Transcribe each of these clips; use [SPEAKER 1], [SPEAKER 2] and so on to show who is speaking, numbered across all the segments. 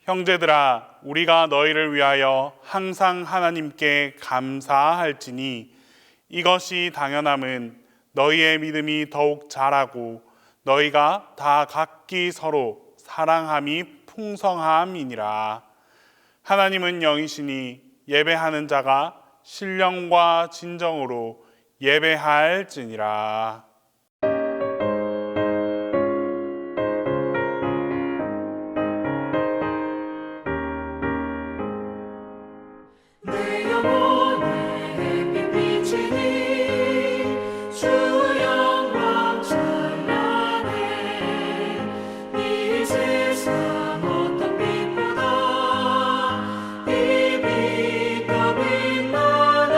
[SPEAKER 1] 형제들아, 우리가 너희를 위하여 항상 하나님께 감사할지니 이것이 당연함은 너희의 믿음이 더욱 자라고 너희가 다 각기 서로 사랑함이 풍성함이니라. 하나님은 영이시니 예배하는 자가 신령과 진정으로 예배할지니라.
[SPEAKER 2] 내 영혼에 햇빛 비치니 주 영광 찬란해. 이 세상 어떤 빛보다 이 빛 더 빛나네.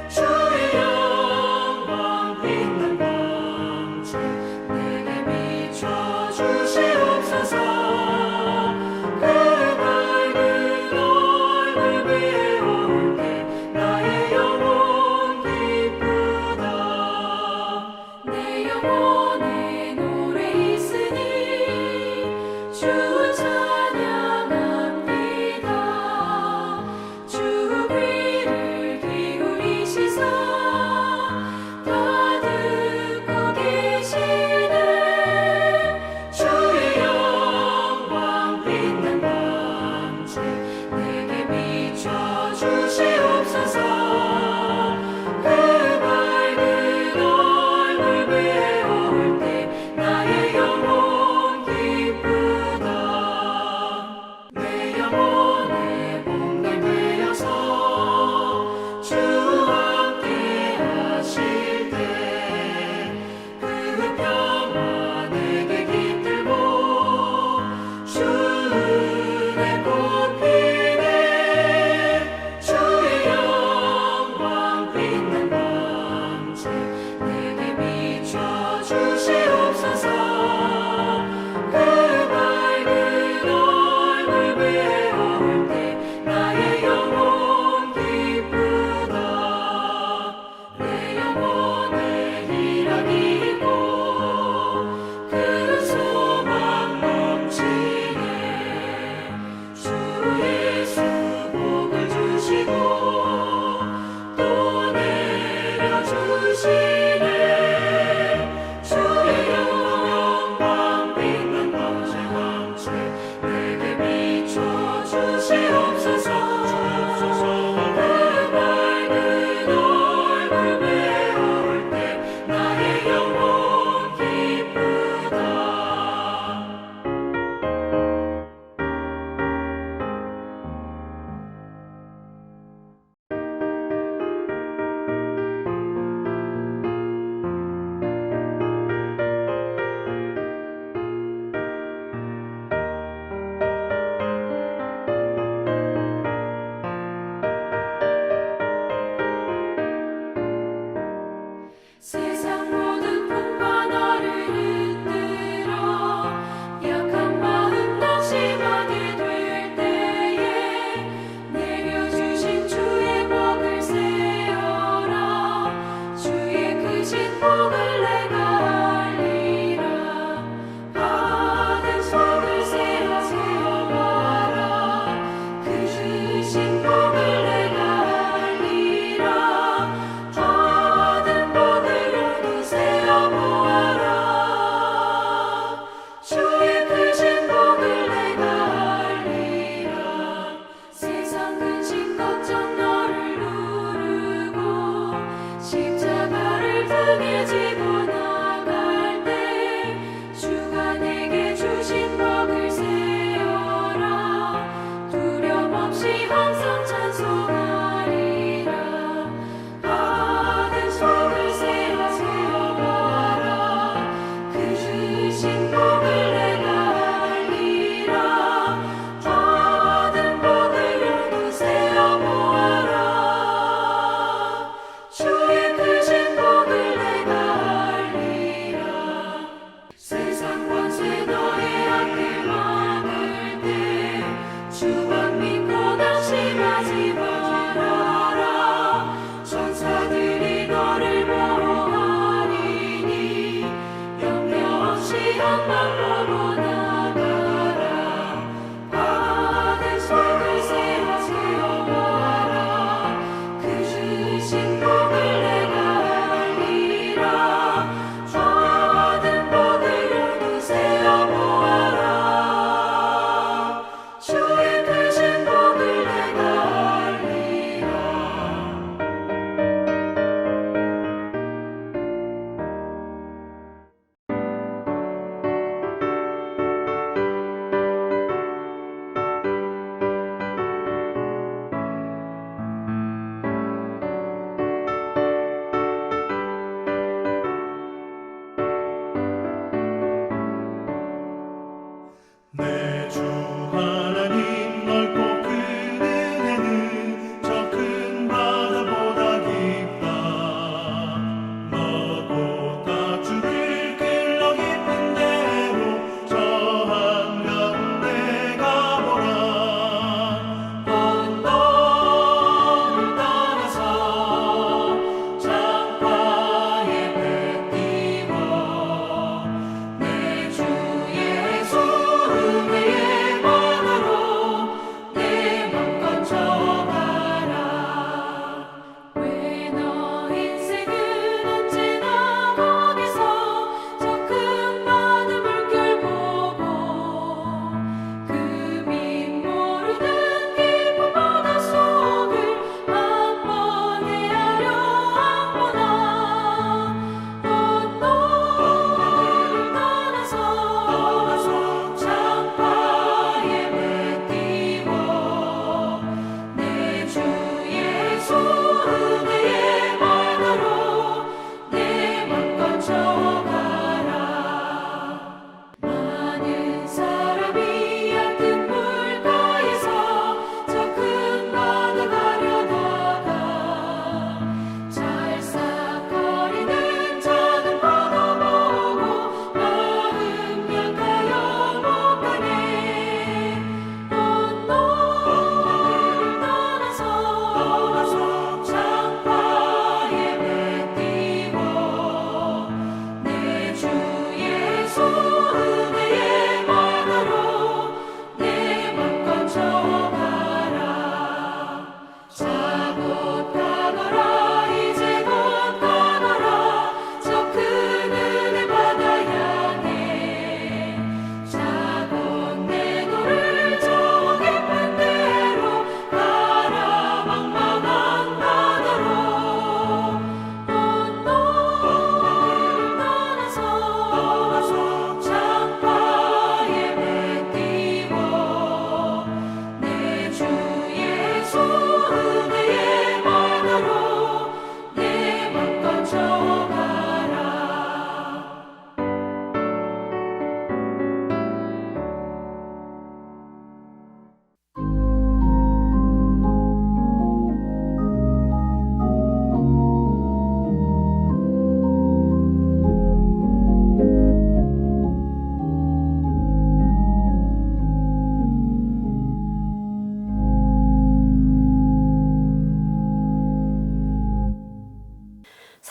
[SPEAKER 2] 주의 영광 빛난 광채 내게 비춰 주시옵소서. 나의 영혼 기쁘다.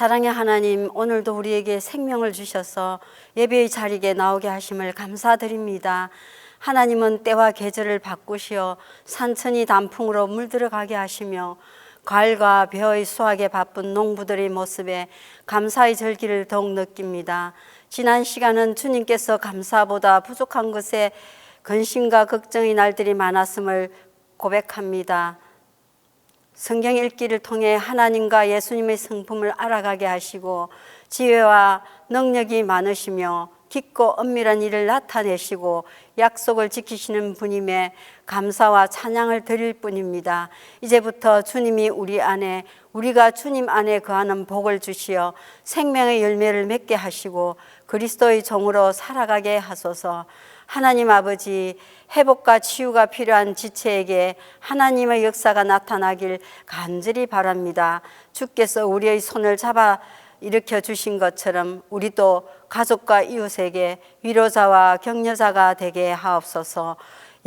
[SPEAKER 3] 사랑의 하나님, 오늘도 우리에게 생명을 주셔서 예배의 자리에 나오게 하심을 감사드립니다. 하나님은 때와 계절을 바꾸시어 산천이 단풍으로 물들어가게 하시며 가을과 벼의 수확에 바쁜 농부들의 모습에 감사의 절기를 더욱 느낍니다. 지난 시간은 주님께서 감사보다 부족한 것에 근심과 걱정의 날들이 많았음을 고백합니다. 성경 읽기를 통해 하나님과 예수님의 성품을 알아가게 하시고 지혜와 능력이 많으시며 깊고 엄밀한 일을 나타내시고 약속을 지키시는 분임에 감사와 찬양을 드릴 뿐입니다. 이제부터 주님이 우리 안에, 우리가 주님 안에 거하는 복을 주시어 생명의 열매를 맺게 하시고 그리스도의 종으로 살아가게 하소서. 하나님 아버지, 회복과 치유가 필요한 지체에게 하나님의 역사가 나타나길 간절히 바랍니다. 주께서 우리의 손을 잡아 일으켜 주신 것처럼 우리도 가족과 이웃에게 위로자와 격려자가 되게 하옵소서.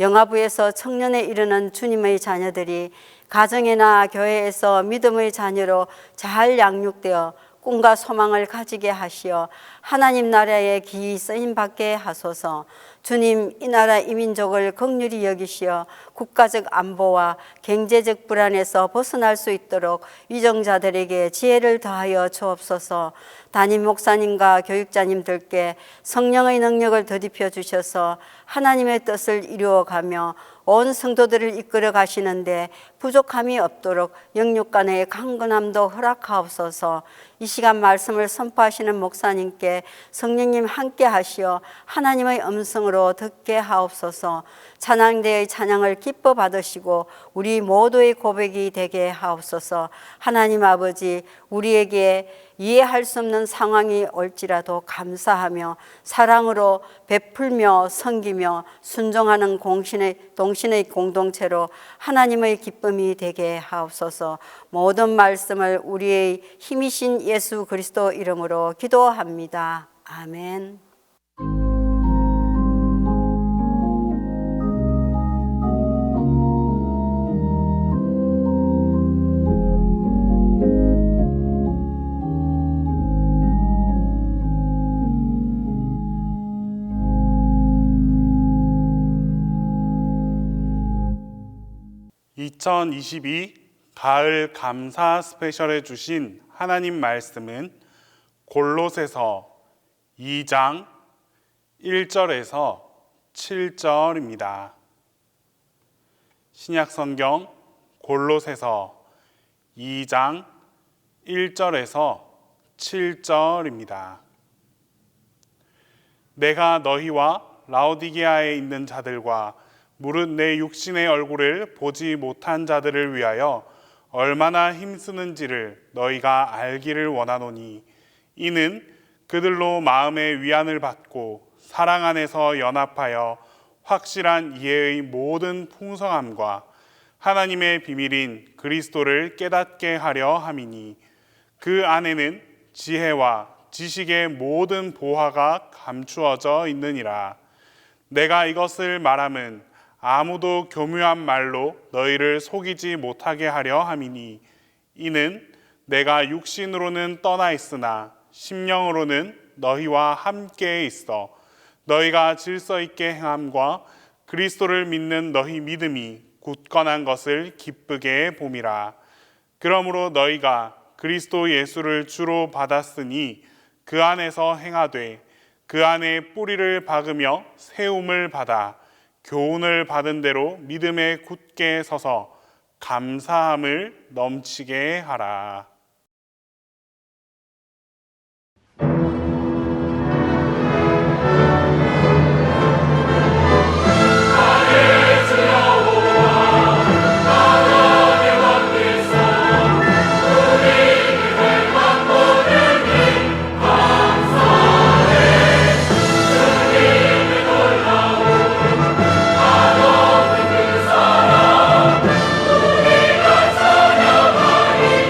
[SPEAKER 3] 영아부에서 청년에 이르는 주님의 자녀들이 가정이나 교회에서 믿음의 자녀로 잘 양육되어 꿈과 소망을 가지게 하시어 하나님 나라에 기이 쓰임 받게 하소서. 주님, 이 나라 이민족을 긍휼히 여기시어 국가적 안보와 경제적 불안에서 벗어날 수 있도록 위정자들에게 지혜를 더하여 주옵소서. 담임 목사님과 교육자님들께 성령의 능력을 더딥혀 주셔서 하나님의 뜻을 이루어가며 온 성도들을 이끌어 가시는데 부족함이 없도록 영육간의 강건함도 허락하옵소서. 이 시간 말씀을 선포하시는 목사님께 성령님 함께 하시어 하나님의 음성으로 듣게 하옵소서. 찬양대의 찬양을 기뻐 받으시고 우리 모두의 고백이 되게 하옵소서. 하나님 아버지, 우리에게 이해할 수 없는 상황이 올지라도 감사하며 사랑으로 베풀며 섬기며 순종하는 동신의 공동체로 하나님의 기쁨이 되게 하옵소서. 모든 말씀을 우리의 힘이신 예수 그리스도 이름으로 기도합니다. 아멘.
[SPEAKER 1] (2022) 가을 감사 스페셜에 주신 하나님 말씀은 골로새서 2장 1절에서 7절입니다. 신약성경 골로새서 2장 1절에서 7절입니다. 내가 너희와 라오디게아에 있는 자들과 무릇 내 육신의 얼굴을 보지 못한 자들을 위하여 얼마나 힘쓰는지를 너희가 알기를 원하노니, 이는 그들로 마음의 위안을 받고 사랑 안에서 연합하여 확실한 이해의 모든 풍성함과 하나님의 비밀인 그리스도를 깨닫게 하려 함이니, 그 안에는 지혜와 지식의 모든 보화가 감추어져 있느니라. 내가 이것을 말함은 아무도 교묘한 말로 너희를 속이지 못하게 하려 함이니, 이는 내가 육신으로는 떠나 있으나 심령으로는 너희와 함께 있어 너희가 질서 있게 행함과 그리스도를 믿는 너희 믿음이 굳건한 것을 기쁘게 봄이라. 그러므로 너희가 그리스도 예수를 주로 받았으니 그 안에서 행하되 그 안에 뿌리를 박으며 세움을 받아 교훈을 받은 대로 믿음에 굳게 서서 감사함을 넘치게 하라.
[SPEAKER 2] 우리가 찬양하리니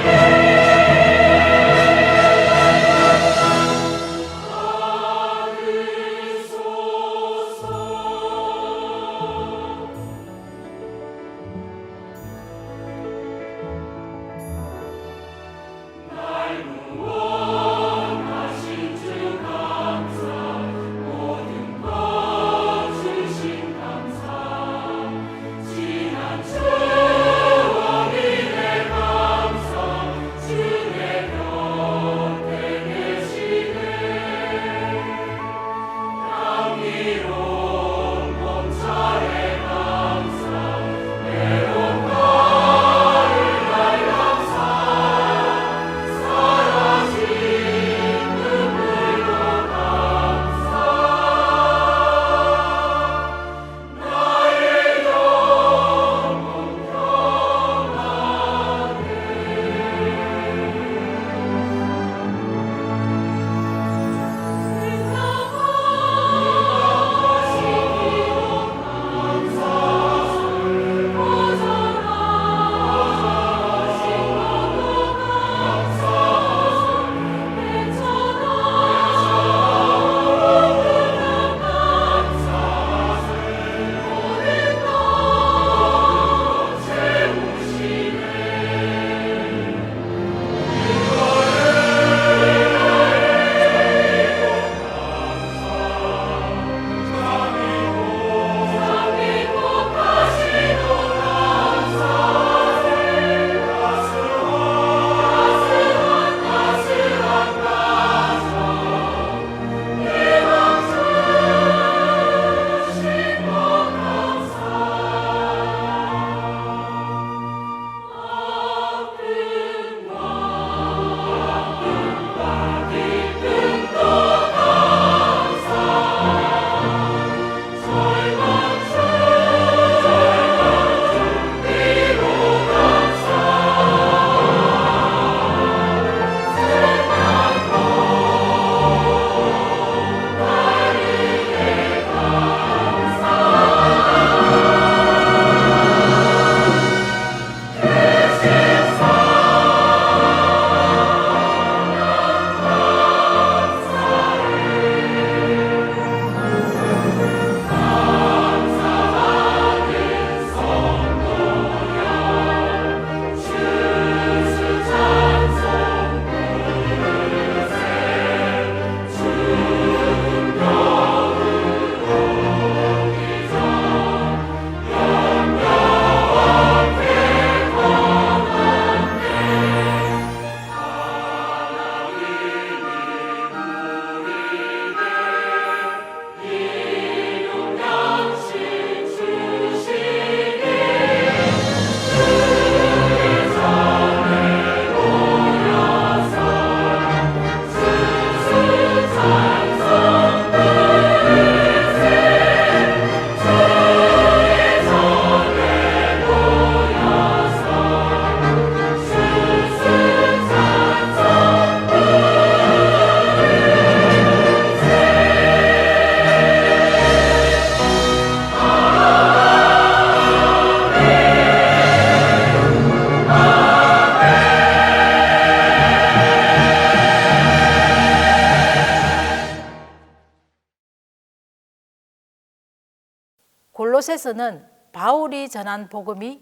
[SPEAKER 4] 골로새서는 바울이 전한 복음이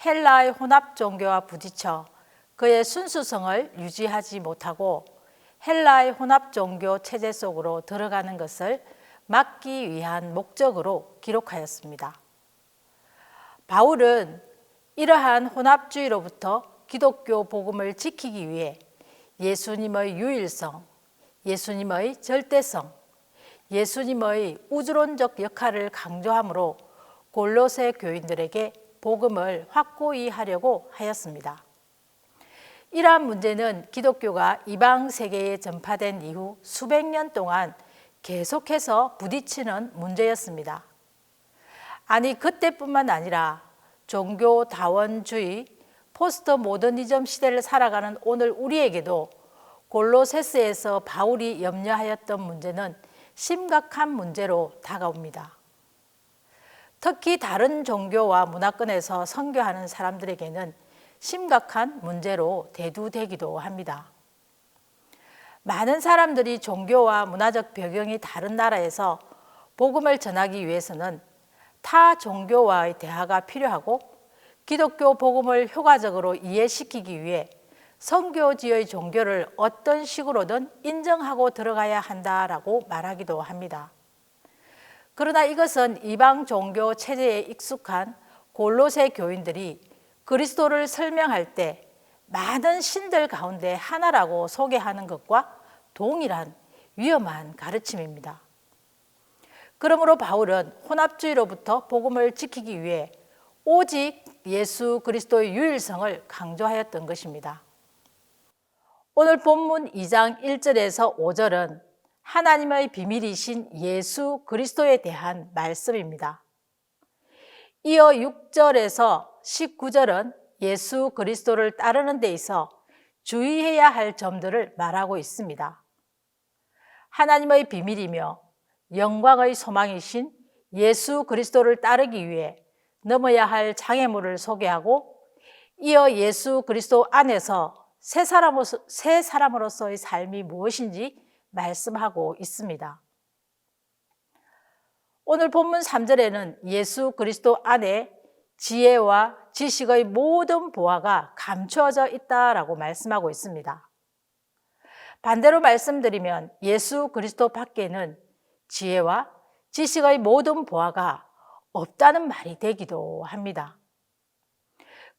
[SPEAKER 4] 헬라의 혼합 종교와 부딪혀 그의 순수성을 유지하지 못하고 헬라의 혼합 종교 체제 속으로 들어가는 것을 막기 위한 목적으로 기록하였습니다. 바울은 이러한 혼합주의로부터 기독교 복음을 지키기 위해 예수님의 유일성, 예수님의 절대성, 예수님의 우주론적 역할을 강조하므로 골로새 교인들에게 복음을 확고히 하려고 하였습니다. 이러한 문제는 기독교가 이방 세계에 전파된 이후 수백 년 동안 계속해서 부딪히는 문제였습니다. 아니, 그때뿐만 아니라 종교다원주의, 포스트 모더니즘 시대를 살아가는 오늘 우리에게도 골로새서에서 바울이 염려하였던 문제는 심각한 문제로 다가옵니다. 특히 다른 종교와 문화권에서 선교하는 사람들에게는 심각한 문제로 대두되기도 합니다. 많은 사람들이 종교와 문화적 배경이 다른 나라에서 복음을 전하기 위해서는 타 종교와의 대화가 필요하고 기독교 복음을 효과적으로 이해시키기 위해 선교지의 종교를 어떤 식으로든 인정하고 들어가야 한다라고 말하기도 합니다. 그러나 이것은 이방 종교 체제에 익숙한 골로새 교인들이 그리스도를 설명할 때 많은 신들 가운데 하나라고 소개하는 것과 동일한 위험한 가르침입니다. 그러므로 바울은 혼합주의로부터 복음을 지키기 위해 오직 예수 그리스도의 유일성을 강조하였던 것입니다. 오늘 본문 2장 1절에서 5절은 하나님의 비밀이신 예수 그리스도에 대한 말씀입니다. 이어 6절에서 19절은 예수 그리스도를 따르는 데 있어 주의해야 할 점들을 말하고 있습니다. 하나님의 비밀이며 영광의 소망이신 예수 그리스도를 따르기 위해 넘어야 할 장애물을 소개하고 이어 예수 그리스도 안에서 새 사람으로서의 삶이 무엇인지 말씀하고 있습니다. 오늘 본문 3절에는 예수 그리스도 안에 지혜와 지식의 모든 보화가 감추어져 있다라고 말씀하고 있습니다. 반대로 말씀드리면 예수 그리스도 밖에는 지혜와 지식의 모든 보화가 없다는 말이 되기도 합니다.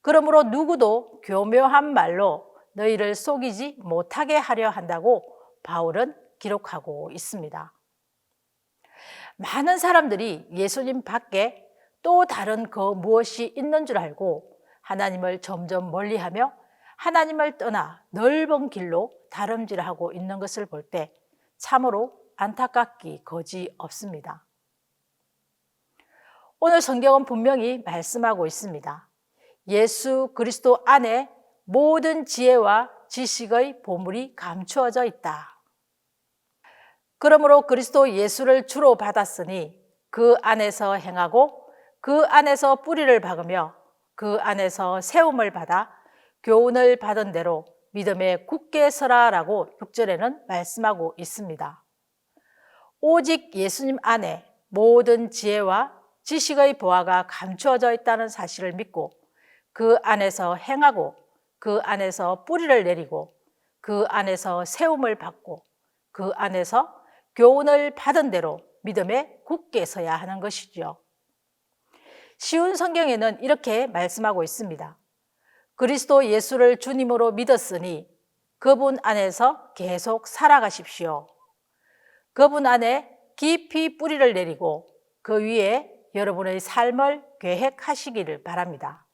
[SPEAKER 4] 그러므로 누구도 교묘한 말로 너희를 속이지 못하게 하려 한다고 바울은 기록하고 있습니다. 많은 사람들이 예수님 밖에 또 다른 그 무엇이 있는 줄 알고 하나님을 점점 멀리하며 하나님을 떠나 넓은 길로 다름질하고 있는 것을 볼 때 참으로 안타깝기 거지 없습니다. 오늘 성경은 분명히 말씀하고 있습니다. 예수 그리스도 안에 모든 지혜와 지식의 보물이 감추어져 있다. 그러므로 그리스도 예수를 주로 받았으니 그 안에서 행하고 그 안에서 뿌리를 박으며 그 안에서 세움을 받아 교훈을 받은 대로 믿음에 굳게 서라라고 6절에는 말씀하고 있습니다. 오직 예수님 안에 모든 지혜와 지식의 보화가 감추어져 있다는 사실을 믿고 그 안에서 행하고 그 안에서 뿌리를 내리고 그 안에서 세움을 받고 그 안에서 교훈을 받은 대로 믿음에 굳게 서야 하는 것이죠. 쉬운 성경에는 이렇게 말씀하고 있습니다. 그리스도 예수를 주님으로 믿었으니 그분 안에서 계속 살아가십시오. 그분 안에 깊이 뿌리를 내리고 그 위에 여러분의 삶을 계획하시기를 바랍니다.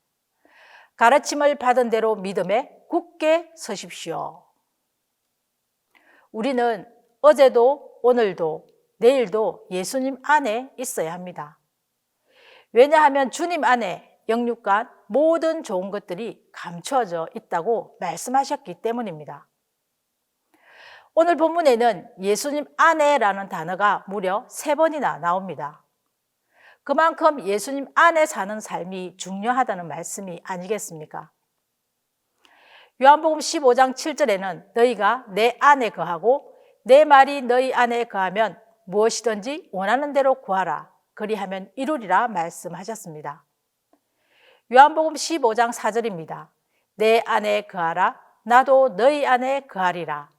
[SPEAKER 4] 가르침을 받은 대로 믿음에 굳게 서십시오. 우리는 어제도 오늘도 내일도 예수님 안에 있어야 합니다. 왜냐하면 주님 안에 영육간 모든 좋은 것들이 감추어져 있다고 말씀하셨기 때문입니다. 오늘 본문에는 예수님 안에라는 단어가 무려 3번이나 나옵니다. 그만큼 예수님 안에 사는 삶이 중요하다는 말씀이 아니겠습니까? 요한복음 15장 7절에는 너희가 내 안에 거하고 내 말이 너희 안에 거하면 무엇이든지 원하는 대로 구하라. 그리하면 이루리라 말씀하셨습니다. 요한복음 15장 4절입니다. 내 안에 거하라 나도 너희 안에 거하리라.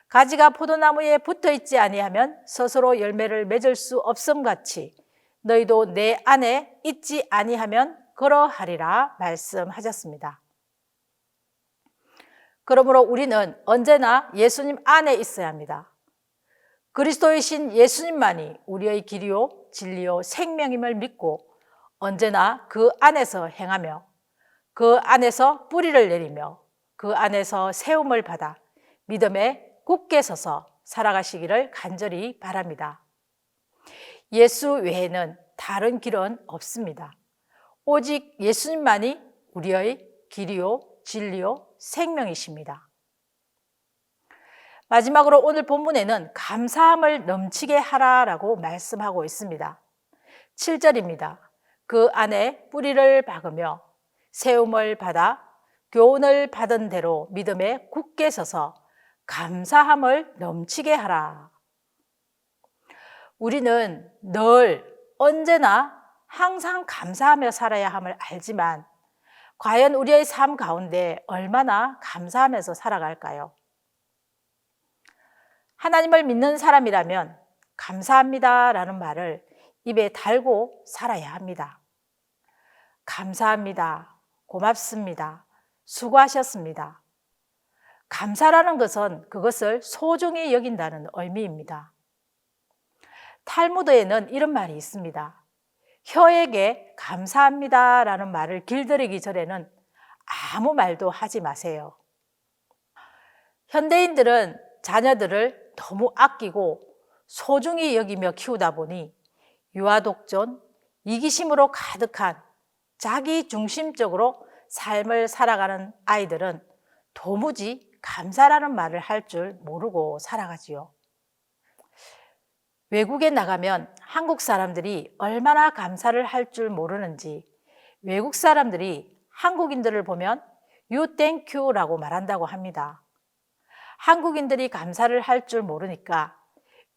[SPEAKER 4] 가지가 포도나무에 붙어있지 아니하면 스스로 열매를 맺을 수 없음같이 너희도 내 안에 있지 아니하면 그러하리라 말씀하셨습니다. 그러므로 우리는 언제나 예수님 안에 있어야 합니다. 그리스도이신 예수님만이 우리의 길이요 진리요 생명임을 믿고 언제나 그 안에서 행하며 그 안에서 뿌리를 내리며 그 안에서 세움을 받아 믿음에 굳게 서서 살아가시기를 간절히 바랍니다. 예수 외에는 다른 길은 없습니다. 오직 예수님만이 우리의 길이요 진리요 생명이십니다. 마지막으로 오늘 본문에는 감사함을 넘치게 하라라고 말씀하고 있습니다. 7절입니다. 그 안에 뿌리를 박으며 세움을 받아 교훈을 받은 대로 믿음에 굳게 서서 감사함을 넘치게 하라. 우리는 늘 언제나 항상 감사하며 살아야 함을 알지만 과연 우리의 삶 가운데 얼마나 감사하면서 살아갈까요? 하나님을 믿는 사람이라면 감사합니다라는 말을 입에 달고 살아야 합니다. 감사합니다. 고맙습니다. 수고하셨습니다. 감사라는 것은 그것을 소중히 여긴다는 의미입니다. 탈무드에는 이런 말이 있습니다. 혀에게 감사합니다라는 말을 길들이기 전에는 아무 말도 하지 마세요. 현대인들은 자녀들을 너무 아끼고 소중히 여기며 키우다 보니 유아독존, 이기심으로 가득한 자기 중심적으로 삶을 살아가는 아이들은 도무지 감사라는 말을 할 줄 모르고 살아가지요. 외국에 나가면 한국 사람들이 얼마나 감사를 할 줄 모르는지 외국 사람들이 한국인들을 보면 You thank you라고 말한다고 합니다. 한국인들이 감사를 할 줄 모르니까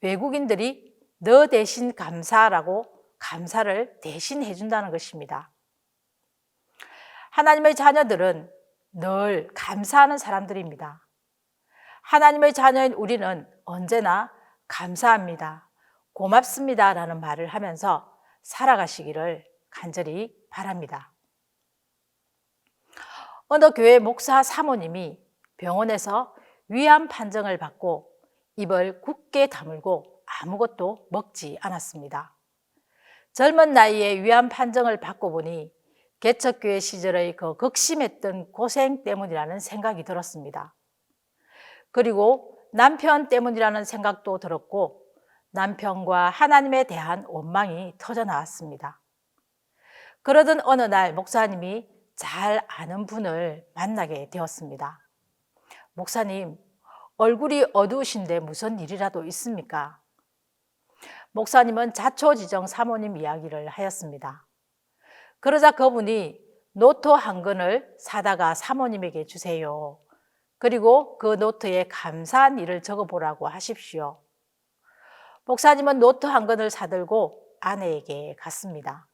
[SPEAKER 4] 외국인들이 너 대신 감사라고 감사를 대신 해준다는 것입니다. 하나님의 자녀들은 늘 감사하는 사람들입니다. 하나님의 자녀인 우리는 언제나 감사합니다, 고맙습니다 라는 말을 하면서 살아가시기를 간절히 바랍니다. 어느 교회 목사 사모님이 병원에서 위암 판정을 받고 입을 굳게 다물고 아무것도 먹지 않았습니다. 젊은 나이에 위암 판정을 받고 보니 개척교회 시절의 그 극심했던 고생 때문이라는 생각이 들었습니다. 그리고 남편 때문이라는 생각도 들었고 남편과 하나님에 대한 원망이 터져나왔습니다. 그러던 어느 날 목사님이 잘 아는 분을 만나게 되었습니다. 목사님, 얼굴이 어두우신데 무슨 일이라도 있습니까? 목사님은 자초지정 사모님 이야기를 하였습니다. 그러자 그분이 노트 한 권을 사다가 사모님에게 주세요. 그리고 그 노트에 감사한 일을 적어보라고 하십시오. 목사님은 노트 한 권을 사들고 아내에게 갔습니다.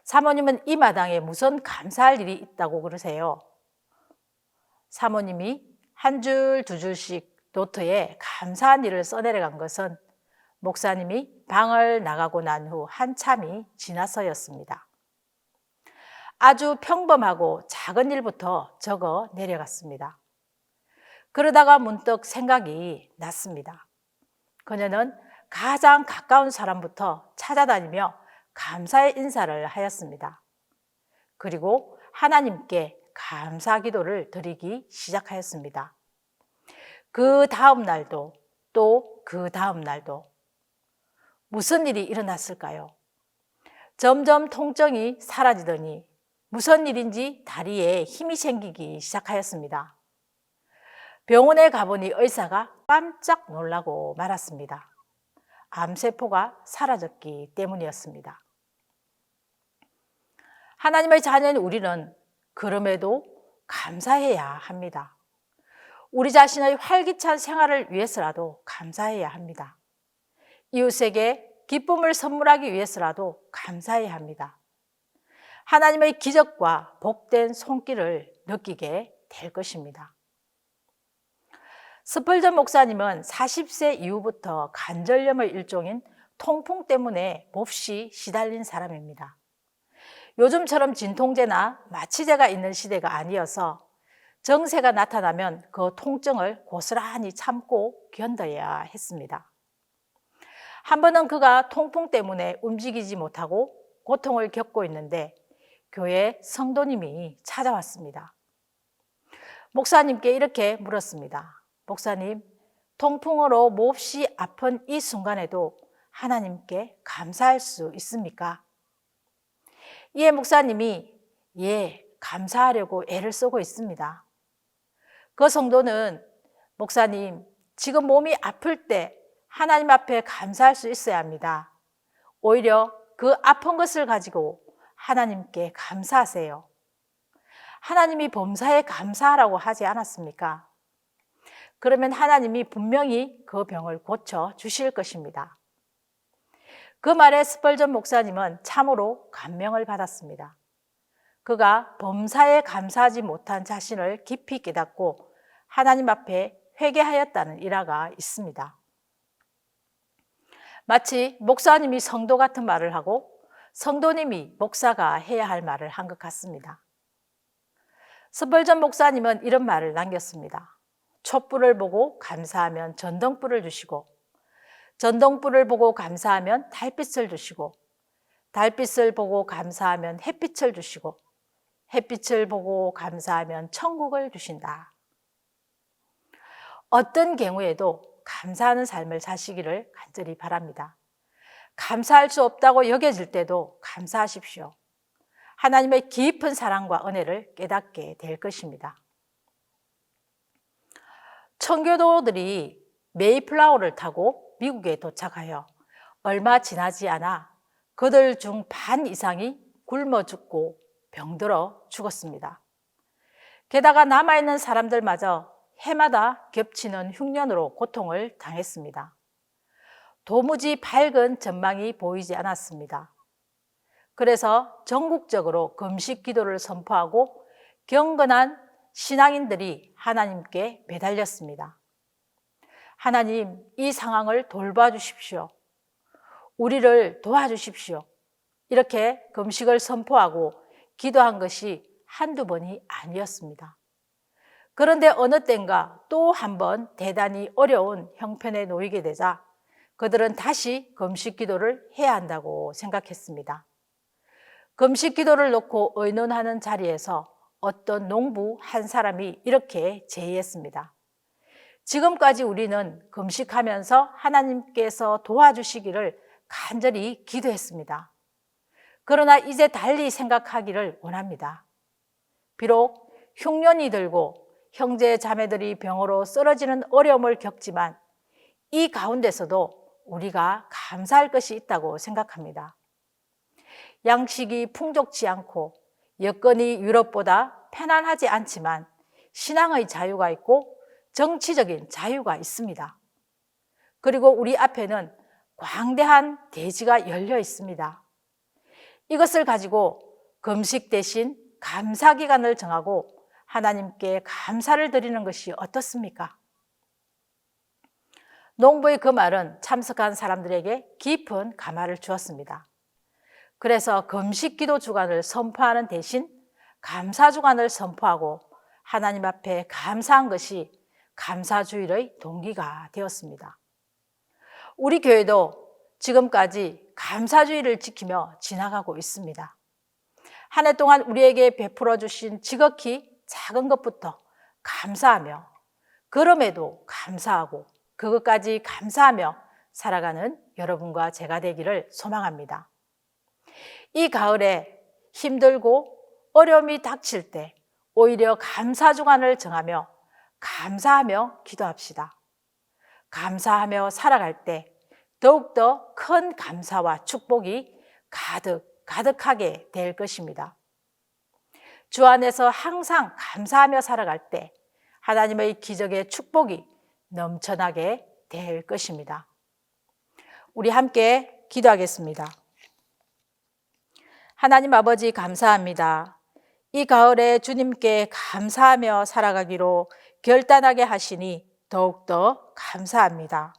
[SPEAKER 4] 사모님은 이 마당에 무슨 감사할 일이 있다고 그러세요? 사모님이 한 줄, 두 줄씩 노트에 감사한 일을 써내려간 것은 목사님이 방을 나가고 난 후 한참이 지나서였습니다. 아주 평범하고 작은 일부터 적어 내려갔습니다. 그러다가 문득 생각이 났습니다. 그녀는 가장 가까운 사람부터 찾아다니며 감사의 인사를 하였습니다. 그리고 하나님께 감사 기도를 드리기 시작하였습니다. 그 다음 날도 또 그 다음 날도 무슨 일이 일어났을까요? 점점 통증이 사라지더니 무슨 일인지 다리에 힘이 생기기 시작하였습니다. 병원에 가보니 의사가 깜짝 놀라고 말았습니다. 암세포가 사라졌기 때문이었습니다. 하나님의 자녀인 우리는 그럼에도 감사해야 합니다. 우리 자신의 활기찬 생활을 위해서라도 감사해야 합니다. 이웃에게 기쁨을 선물하기 위해서라도 감사해야 합니다. 하나님의 기적과 복된 손길을 느끼게 될 것입니다. 스펄전 목사님은 40세 이후부터 관절염의 일종인 통풍 때문에 몹시 시달린 사람입니다. 요즘처럼 진통제나 마취제가 있는 시대가 아니어서 정세가 나타나면 그 통증을 고스란히 참고 견뎌야 했습니다. 한 번은 그가 통풍 때문에 움직이지 못하고 고통을 겪고 있는데 교회 성도님이 찾아왔습니다. 목사님께 이렇게 물었습니다. 목사님, 통풍으로 몹시 아픈 이 순간에도 하나님께 감사할 수 있습니까? 이에 목사님이 예, 감사하려고 애를 쓰고 있습니다. 그 성도는 목사님, 지금 몸이 아플 때 하나님 앞에 감사할 수 있어야 합니다. 오히려 그 아픈 것을 가지고 하나님께 감사하세요. 하나님이 범사에 감사하라고 하지 않았습니까? 그러면 하나님이 분명히 그 병을 고쳐 주실 것입니다. 그 말에 스펄전 목사님은 참으로 감명을 받았습니다. 그가 범사에 감사하지 못한 자신을 깊이 깨닫고 하나님 앞에 회개하였다는 일화가 있습니다. 마치 목사님이 성도 같은 말을 하고 성도님이 목사가 해야 할 말을 한 것 같습니다. 스펄전 목사님은 이런 말을 남겼습니다. 촛불을 보고 감사하면 전등불을 주시고 전등불을 보고 감사하면 달빛을 주시고 달빛을 보고 감사하면 햇빛을 주시고 햇빛을 보고 감사하면 천국을 주신다. 어떤 경우에도 감사하는 삶을 사시기를 간절히 바랍니다. 감사할 수 없다고 여겨질 때도 감사하십시오. 하나님의 깊은 사랑과 은혜를 깨닫게 될 것입니다. 청교도들이 메이플라워를 타고 미국에 도착하여 얼마 지나지 않아 그들 중 반 이상이 굶어 죽고 병들어 죽었습니다. 게다가 남아있는 사람들마저 해마다 겹치는 흉년으로 고통을 당했습니다. 도무지 밝은 전망이 보이지 않았습니다. 그래서 전국적으로 금식 기도를 선포하고 경건한 신앙인들이 하나님께 매달렸습니다. 하나님, 이 상황을 돌봐주십시오. 우리를 도와주십시오. 이렇게 금식을 선포하고 기도한 것이 한두 번이 아니었습니다. 그런데 어느 땐가 또 한 번 대단히 어려운 형편에 놓이게 되자 그들은 다시 금식 기도를 해야 한다고 생각했습니다. 금식 기도를 놓고 의논하는 자리에서 어떤 농부 한 사람이 이렇게 제의했습니다. 지금까지 우리는 금식하면서 하나님께서 도와주시기를 간절히 기도했습니다. 그러나 이제 달리 생각하기를 원합니다. 비록 흉년이 들고 형제 자매들이 병으로 쓰러지는 어려움을 겪지만 이 가운데서도 우리가 감사할 것이 있다고 생각합니다. 양식이 풍족치 않고 여건이 유럽보다 편안하지 않지만 신앙의 자유가 있고 정치적인 자유가 있습니다. 그리고 우리 앞에는 광대한 대지가 열려 있습니다. 이것을 가지고 금식 대신 감사 기간을 정하고 하나님께 감사를 드리는 것이 어떻습니까? 농부의 그 말은 참석한 사람들에게 깊은 감화를 주었습니다. 그래서 금식 기도 주간을 선포하는 대신 감사 주간을 선포하고 하나님 앞에 감사한 것이 감사주일의 동기가 되었습니다. 우리 교회도 지금까지 감사주일을 지키며 지나가고 있습니다. 한 해 동안 우리에게 베풀어 주신 지극히 작은 것부터 감사하며 그럼에도 감사하고 그것까지 감사하며 살아가는 여러분과 제가 되기를 소망합니다. 이 가을에 힘들고 어려움이 닥칠 때 오히려 감사 주간을 정하며 감사하며 기도합시다. 감사하며 살아갈 때 더욱더 큰 감사와 축복이 가득하게 될 것입니다. 주 안에서 항상 감사하며 살아갈 때 하나님의 기적의 축복이 넘쳐나게 될 것입니다. 우리 함께 기도하겠습니다. 하나님 아버지 감사합니다. 이 가을에 주님께 감사하며 살아가기로 결단하게 하시니 더욱더 감사합니다.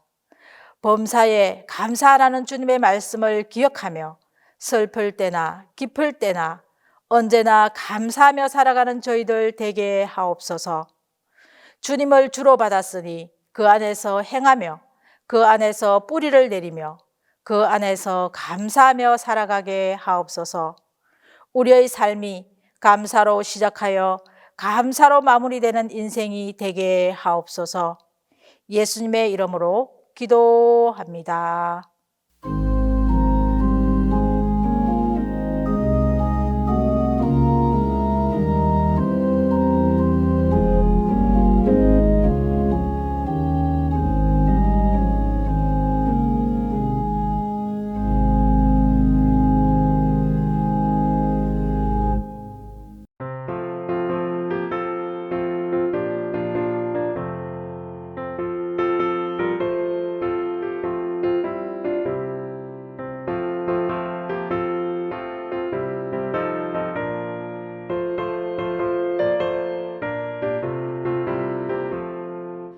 [SPEAKER 4] 범사에 감사하라는 주님의 말씀을 기억하며 슬플 때나 기쁠 때나 언제나 감사하며 살아가는 저희들 되게 하옵소서. 주님을 주로 받았으니 그 안에서 행하며 그 안에서 뿌리를 내리며 그 안에서 감사하며 살아가게 하옵소서. 우리의 삶이 감사로 시작하여 감사로 마무리되는 인생이 되게 하옵소서. 예수님의 이름으로 기도합니다.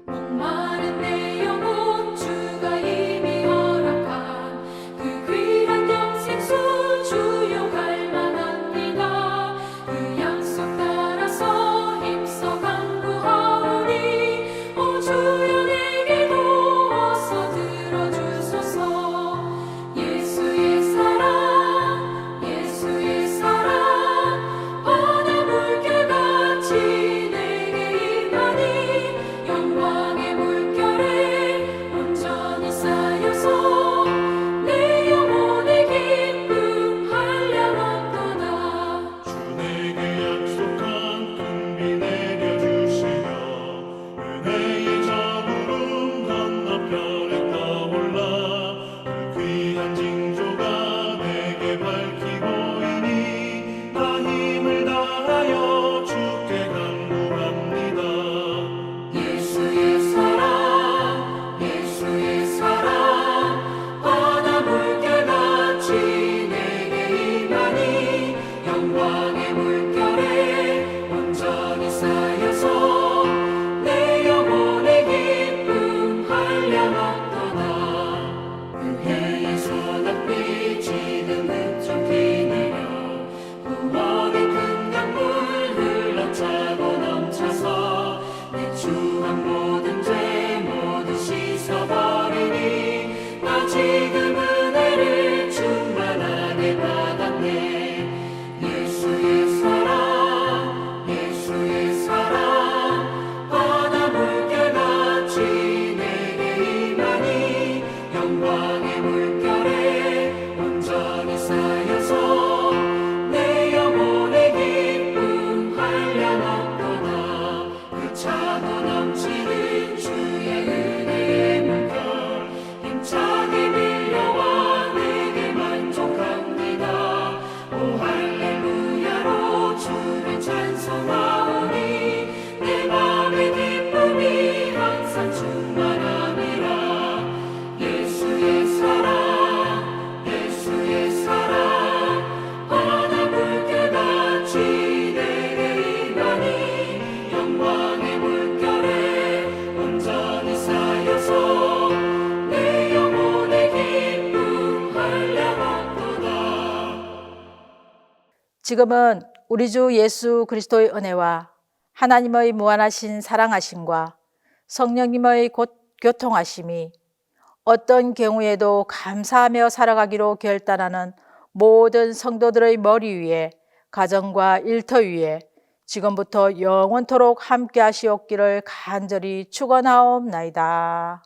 [SPEAKER 2] 목마른 내 영혼 주가 이미 허락한 그 귀한 영생수 주용할 만합니다. 그 약속 따라서 힘써 간구하오니 오 주여 내게도 어서 들어주소서. 예수의 사랑 예수의 사랑 바다 물결같이 내게 임하니 영광의 물결에 온전히 쌓여서 내 영혼의 기쁨 한량없도다.
[SPEAKER 5] 주 내게 약속한 큰 비 내려주시며 은혜의 자부름 건너편에 떠올라 그 귀한 징조가 내게 밝히 보이니 나 힘을 다하여 주께 간구합니다.
[SPEAKER 2] 예수의 사랑 바다 물결같이 내게 임하니 영광의 물결에 온전히 쌓여서 내 영혼의 기쁨 한량없도다. 은혜의 소낙비 지는 흙좀 비내려 구원의 큰 강물 흘러차고 넘쳐서 내 추한 모든 죄 모두 씻어버리니 나 지금 은혜를 충만하게 받았네. 예수의 사랑 바다 물결같이 내게 임하니 영광의 물결에 온전히 쌓여서 내 영혼의 기쁨 한량없도다. 그 차고 넘치는 주의 은혜의 물결 힘차게 밀려와 내게 만족합니다. 오 할렐루야로 주를 찬송하오니 내 맘의 기쁨이 항상 충만함이라. 예수의 사랑 바다 물결같이 내게 임하니 영광의 물결에 온전히 쌓여서 내 영혼의 기쁨 한량없도다.
[SPEAKER 4] 지금은 우리 주 예수 그리스도의 은혜와 하나님의 무한하신 사랑하심과 성령님의 곧 교통하심이 어떤 경우에도 감사하며 살아가기로 결단하는 모든 성도들의 머리 위에 가정과 일터 위에 지금부터 영원토록 함께 하시옵기를 간절히 축원하옵나이다.